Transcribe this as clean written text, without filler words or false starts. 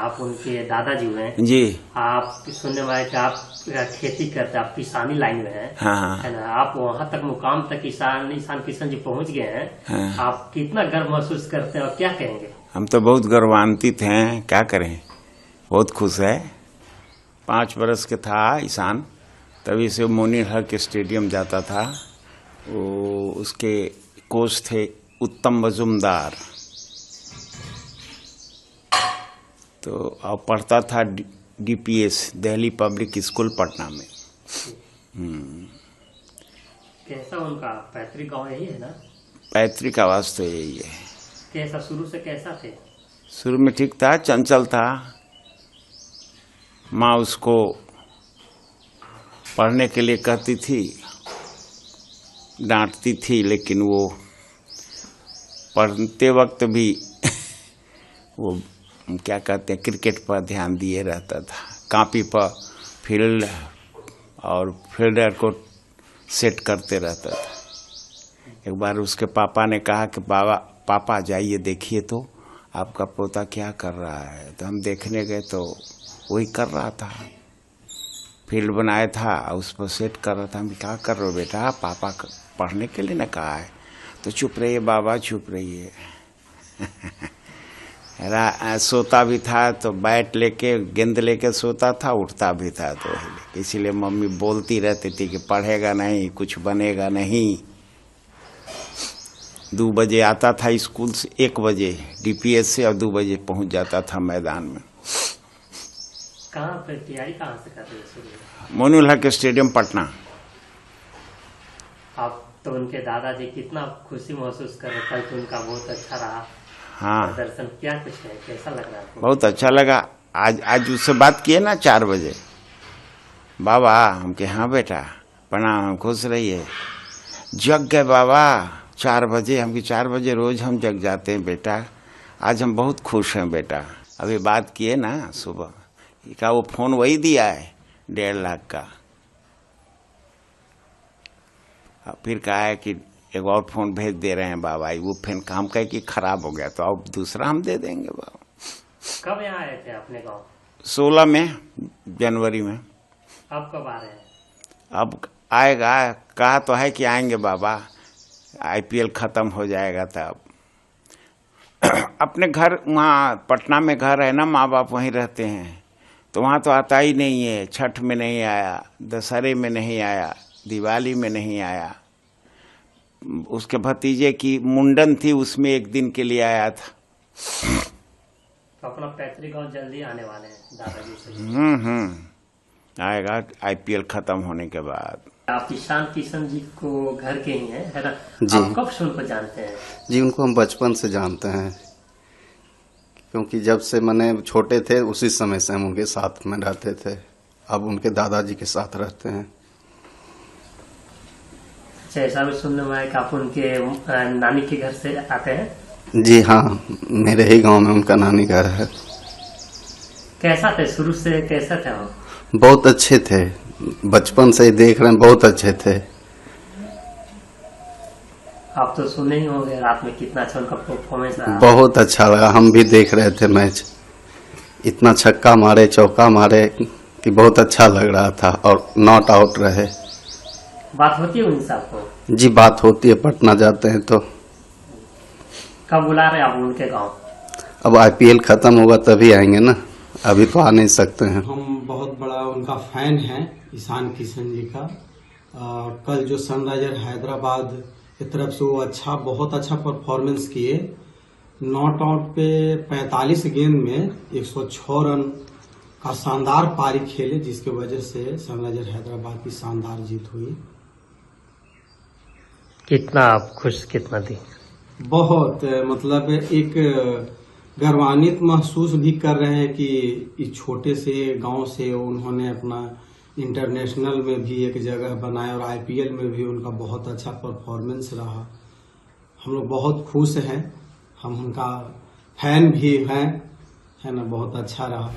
आप उनके दादाजी हैं जी। आप सुनने में आए कि आप खेती करते, आप किसानी लाइन में हैं। हाँ। है ना, आप वहाँ तक मुकाम तक ईशान किशन जी पहुँच गए हैं। हाँ। आप कितना गर्व महसूस करते हैं और क्या कहेंगे? हम तो बहुत गर्वान्वित हैं, क्या करें, बहुत खुश है। 5 बरस के था ईशान, तभी से मोनी हक स्टेडियम जाता था। वो उसके कोच थे उत्तम मजुमदार, तो अब पढ़ता था DPS Delhi public school Patna में। कैसा उनका पैतृक गांव यही है ना? पैतृक आवास तो यही है। कैसा शुरू से कैसा थे? शुरू में ठीक था, चंचल था। माँ उसको पढ़ने के लिए कहती थी, डांटती थी, लेकिन वो पढ़ते वक्त भी वो क्या कहते हैं, क्रिकेट पर ध्यान दिए रहता था। कॉपी पर फील्ड और फील्डर को सेट करते रहता था। एक बार उसके पापा ने कहा कि पापा जाइए देखिए तो आपका पोता क्या कर रहा है। तो हम देखने गए तो वही कर रहा था, फील्ड बनाया था, उस पर सेट कर रहा था। हम क्या कर रहे हो बेटा, पापा पढ़ने के लिए ना कहा है। तो चुप रहिए बाबा, चुप रहिए। सोता भी था तो बैट लेके गेंद लेके सोता था, उठता भी था तो इसीलिए मम्मी बोलती रहती थी कि पढ़ेगा नहीं, कुछ बनेगा नहीं। 2 बजे आता था स्कूल से, 1 बजे DPS से, और 2 बजे पहुंच जाता था मैदान में। कहाँ पे तैयारी कहाँ से करते हैं? मोनी हक स्टेडियम पटना। आप तो उनके दादाजी कितना खुशी महसूस कर रहे, कल तो उनका बहुत अच्छा रहा। हाँ, दर्शन क्या कुछ है, कैसा लग रहा है? बहुत अच्छा लगा। आज उससे बात किए ना 4 बजे, बाबा हम के हाँ बेटा प्रणाम, खुश रहिए। जग गए बाबा 4 बजे, हम 4 बजे रोज हम जग जाते हैं बेटा, आज हम बहुत खुश हैं बेटा। अभी बात किए ना सुबह, का वो फोन वही दिया है 1.5 लाख का। फिर कहा है कि एक और फोन भेज दे रहे हैं बाबा, वो फिर काम कहे कि खराब हो गया तो अब दूसरा हम दे देंगे बाबा। कब यहाँ आए थे अपने गांव? 16 में जनवरी में। अब कब आ रहे हैं? अब आएगा, कहा तो है कि आएंगे बाबा, IPL खत्म हो जाएगा तब। अपने घर वहाँ पटना में घर है ना, माँ बाप वहीं रहते हैं, तो वहाँ तो आता ही नहीं है। छठ में नहीं आया, दशहरे में नहीं आया, दिवाली में नहीं आया। उसके भतीजे की मुंडन थी, उसमें 1 दिन के लिए आया था। तो अपना पैतृक गांव जल्दी आने वाले हैं दादाजी से? आएगा IPL खत्म होने के बाद। आप ईशान किशन जी को घर के ही हैं, है ना? जी। आप कब से उनको जानते हैं? जी, उनको हम बचपन से जानते हैं, क्योंकि जब से मैंने छोटे थे उसी समय से हम उनके साथ में रहते थे। अब उनके दादाजी के साथ रहते हैं। अच्छा, ऐसा भी सुनने में आया कि आप उनके नानी के घर से आते हैं? जी हाँ, मेरे ही गांव में उनका नानी घर है। कैसा थे शुरू से, कैसा थे वो? बहुत अच्छे थे, बचपन से ही देख रहे हैं, बहुत अच्छे थे। आप तो सुने ही होंगे रात में कितना अच्छा उनका परफॉर्मेंस रहा। बहुत अच्छा लगा, हम भी देख रहे थे मैच। इतना छक्का मारे, चौका मारे कि बहुत अच्छा लग रहा था, और नॉट आउट रहे। बात होती है उनसे आपको? जी बात होती है, पटना जाते हैं तो। कब बुला रहे आप उनके गांव? अब IPL खत्म होगा तभी आएंगे ना, अभी तो आ नहीं सकते हैं। हम बहुत बड़ा उनका फैन हैं ईशान किशन जी का। कल जो सनराइजर हैदराबाद की तरफ से वो बहुत अच्छा परफॉर्मेंस किए। नॉट आउट पे 45 गेंद में 106 रन का शानदार पारी खेले, जिसकी वजह से सनराइजर हैदराबाद की शानदार जीत हुई। कितना आप खुश, कितना थी? बहुत, मतलब एक गर्वान्वित महसूस भी कर रहे हैं कि इस छोटे से गांव से उन्होंने अपना इंटरनेशनल में भी एक जगह बनाया, और IPL में भी उनका बहुत अच्छा परफॉर्मेंस रहा। हम लोग बहुत खुश हैं, हम उनका फैन भी हैं, है ना, बहुत अच्छा रहा।